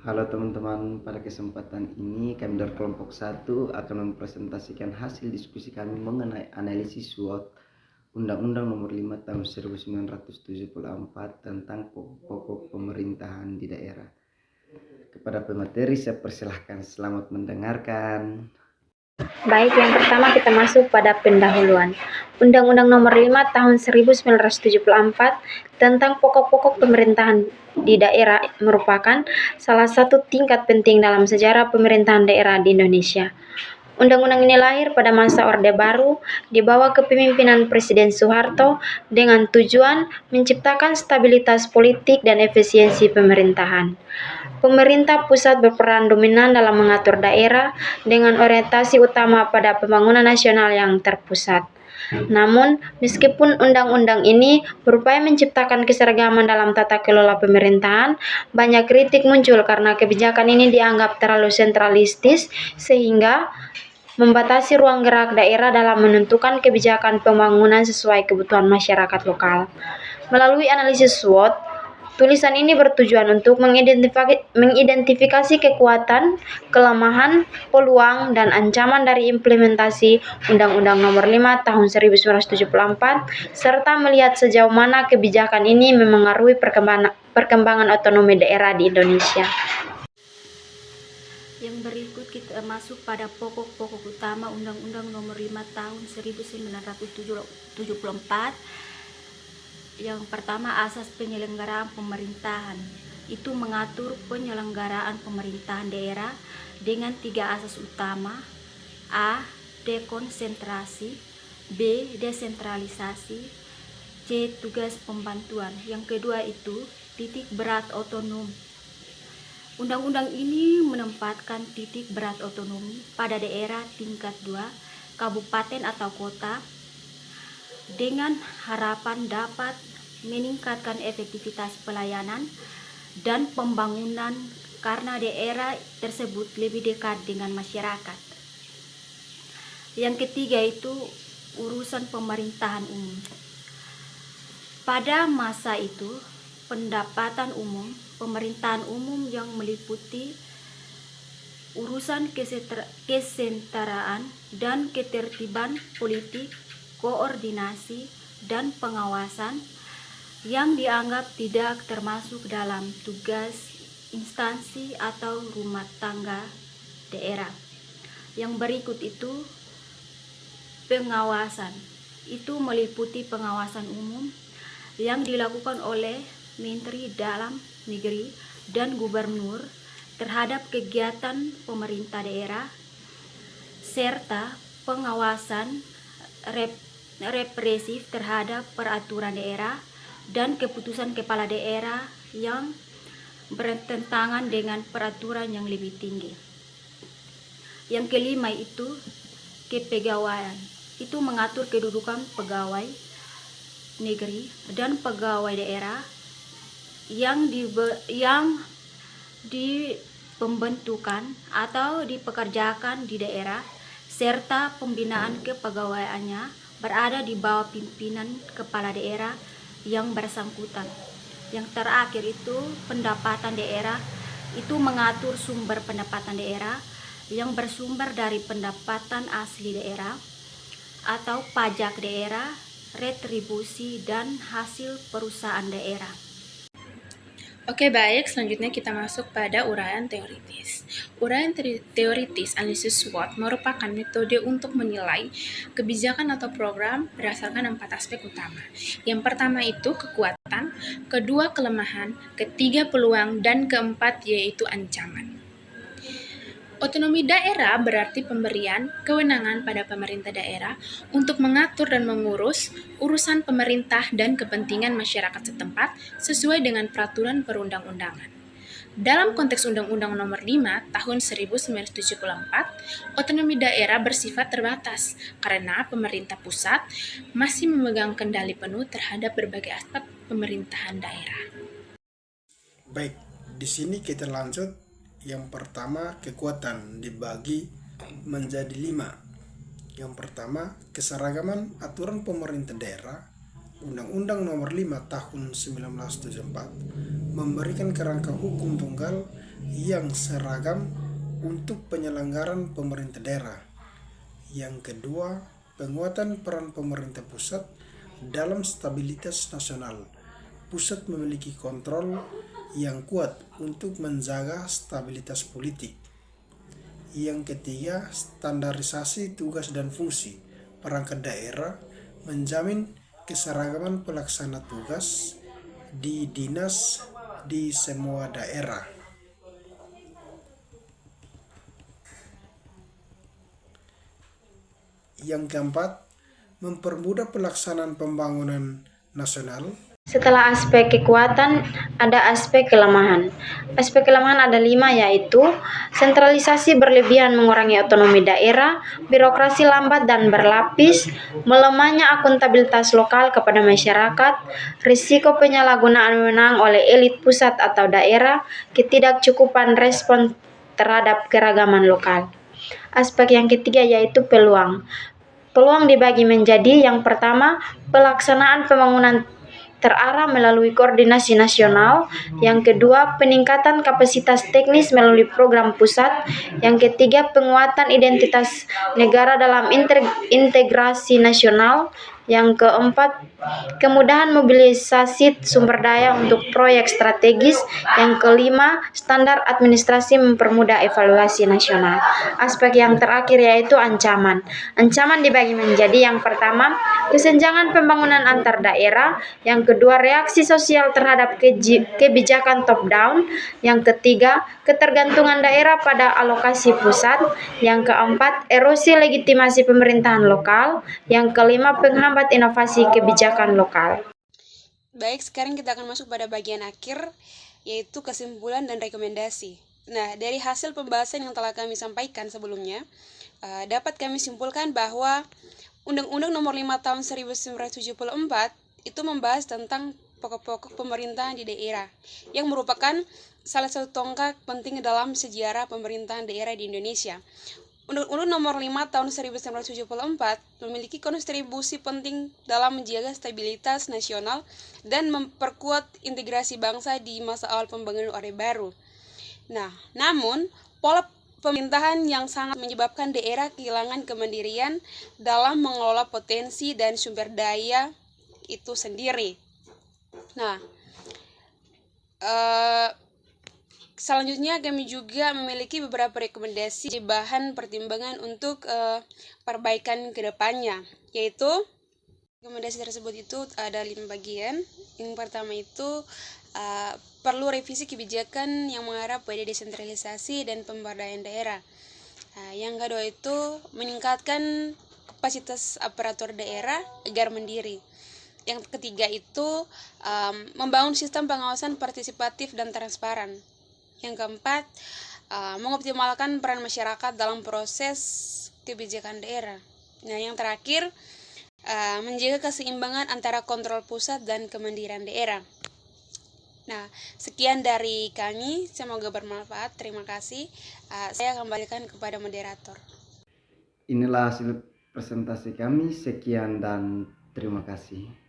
Halo teman-teman, pada kesempatan ini kami dari kelompok 1 akan mempresentasikan hasil diskusi kami mengenai analisis SWOT Undang-Undang Nomor 5 Tahun 1974 tentang pokok-pokok pemerintahan di daerah. Kepada pemateri saya persilahkan, selamat mendengarkan. Baik, yang pertama kita masuk pada pendahuluan. Undang-Undang Nomor 5 Tahun 1974 tentang pokok-pokok pemerintahan di daerah merupakan salah satu tingkat penting dalam sejarah pemerintahan daerah di Indonesia. Undang-undang ini lahir pada masa Orde Baru di bawah kepemimpinan Presiden Soeharto dengan tujuan menciptakan stabilitas politik dan efisiensi pemerintahan. Pemerintah pusat berperan dominan dalam mengatur daerah dengan orientasi utama pada pembangunan nasional yang terpusat. Namun, meskipun undang-undang ini berupaya menciptakan keseragaman dalam tata kelola pemerintahan, banyak kritik muncul karena kebijakan ini dianggap terlalu sentralistis sehingga membatasi ruang gerak daerah dalam menentukan kebijakan pembangunan sesuai kebutuhan masyarakat lokal. Melalui analisis SWOT, tulisan ini bertujuan untuk mengidentifikasi kekuatan, kelemahan, peluang, dan ancaman dari implementasi Undang-Undang Nomor 5 Tahun 1974, serta melihat sejauh mana kebijakan ini memengaruhi perkembangan otonomi daerah di Indonesia. Yang berikut kita masuk pada pokok-pokok utama Undang-Undang Nomor 5 Tahun 1974. Yang pertama, asas penyelenggaraan pemerintahan. Itu mengatur penyelenggaraan pemerintahan daerah dengan 3 asas utama. A. Dekonsentrasi. B. Desentralisasi. C. Tugas pembantuan. Yang kedua itu titik berat otonom. Undang-undang ini menempatkan titik berat otonomi pada daerah tingkat 2, kabupaten atau kota, dengan harapan dapat meningkatkan efektivitas pelayanan dan pembangunan karena daerah tersebut lebih dekat dengan masyarakat. Yang ketiga itu urusan pemerintahan umum. Pada masa itu, pendapatan umum, pemerintahan umum yang meliputi urusan kesetaraan dan ketertiban politik, koordinasi, dan pengawasan yang dianggap tidak termasuk dalam tugas instansi atau rumah tangga daerah. Yang berikut itu pengawasan. Itu meliputi pengawasan umum yang dilakukan oleh Menteri Dalam Negeri dan Gubernur terhadap kegiatan pemerintah daerah, serta pengawasan represif terhadap peraturan daerah dan keputusan kepala daerah yang bertentangan dengan peraturan yang lebih tinggi. Yang kelima itu kepegawaian. Itu mengatur kedudukan pegawai negeri dan pegawai daerah yang dipembentukan atau dipekerjakan di daerah, serta pembinaan kepegawaiannya berada di bawah pimpinan kepala daerah yang bersangkutan. Yang terakhir itu pendapatan daerah. Itu mengatur sumber pendapatan daerah yang bersumber dari pendapatan asli daerah atau pajak daerah, retribusi, dan hasil perusahaan daerah. Oke, baik, selanjutnya kita masuk pada uraian teoritis. Uraian teoritis analisis SWOT merupakan metode untuk menilai kebijakan atau program berdasarkan 4 aspek utama. Yang pertama itu kekuatan, kedua kelemahan, ketiga peluang, dan keempat yaitu ancaman. Otonomi daerah berarti pemberian kewenangan pada pemerintah daerah untuk mengatur dan mengurus urusan pemerintah dan kepentingan masyarakat setempat sesuai dengan peraturan perundang-undangan. Dalam konteks Undang-Undang Nomor 5 Tahun 1974, otonomi daerah bersifat terbatas karena pemerintah pusat masih memegang kendali penuh terhadap berbagai aspek pemerintahan daerah. Baik, di sini kita lanjut. Yang pertama, kekuatan dibagi menjadi 5. Yang pertama, keseragaman aturan pemerintah daerah. Undang-Undang Nomor 5 Tahun 1974 memberikan kerangka hukum tunggal yang seragam untuk penyelenggaraan pemerintah daerah. Yang kedua, penguatan peran pemerintah pusat dalam stabilitas nasional. Pusat memiliki kontrol yang kuat untuk menjaga stabilitas politik. Yang ketiga, standarisasi tugas dan fungsi perangkat daerah menjamin keseragaman pelaksana tugas di dinas di semua daerah. Yang keempat, mempermudah pelaksanaan pembangunan nasional. Setelah aspek kekuatan, ada aspek kelemahan. Aspek kelemahan ada 5, yaitu sentralisasi berlebihan mengurangi otonomi daerah, birokrasi lambat dan berlapis, melemahnya akuntabilitas lokal kepada masyarakat, risiko penyalahgunaan wewenang oleh elit pusat atau daerah, ketidakcukupan respon terhadap keragaman lokal. Aspek yang ketiga yaitu peluang. Peluang dibagi menjadi yang pertama, pelaksanaan pembangunan terarah melalui koordinasi nasional. Yang kedua, peningkatan kapasitas teknis melalui program pusat. Yang ketiga, penguatan identitas negara dalam integrasi nasional. Yang keempat, kemudahan mobilisasi sumber daya untuk proyek strategis. Yang kelima, standar administrasi mempermudah evaluasi nasional. Aspek yang terakhir yaitu ancaman. Ancaman dibagi menjadi yang pertama, kesenjangan pembangunan antar daerah. Yang kedua, reaksi sosial terhadap kebijakan top down. Yang ketiga, ketergantungan daerah pada alokasi pusat. Yang keempat, erosi legitimasi pemerintahan lokal. Yang kelima, penghambat inovasi kebijakan lokal. Baik, sekarang kita akan masuk pada bagian akhir, yaitu kesimpulan dan rekomendasi. Nah, dari hasil pembahasan yang telah kami sampaikan sebelumnya, dapat kami simpulkan bahwa Undang-Undang Nomor 5 Tahun 1974 itu membahas tentang pokok-pokok pemerintahan di daerah, yang merupakan salah satu tonggak penting dalam sejarah pemerintahan daerah di Indonesia. Undang-Undang Nomor 5 Tahun 1974 memiliki kontribusi penting dalam menjaga stabilitas nasional dan memperkuat integrasi bangsa di masa awal pembangunan Orde Baru. Nah, namun pola pemerintahan yang sangat menyebabkan daerah kehilangan kemandirian dalam mengelola potensi dan sumber daya itu sendiri. Nah, selanjutnya kami juga memiliki beberapa rekomendasi bahan pertimbangan untuk perbaikan ke depannya, yaitu rekomendasi tersebut itu ada 5 bagian. Yang pertama itu perlu revisi kebijakan yang mengarah pada desentralisasi dan pemberdayaan daerah. Yang kedua itu meningkatkan kapasitas aparatur daerah agar mandiri. Yang ketiga itu membangun sistem pengawasan partisipatif dan transparan. Yang keempat, mengoptimalkan peran masyarakat dalam proses kebijakan daerah. Nah, yang terakhir, menjaga keseimbangan antara kontrol pusat dan kemandirian daerah. Nah, sekian dari kami, semoga bermanfaat. Terima kasih. Saya kembalikan kepada moderator. Inilah hasil presentasi kami. Sekian dan terima kasih.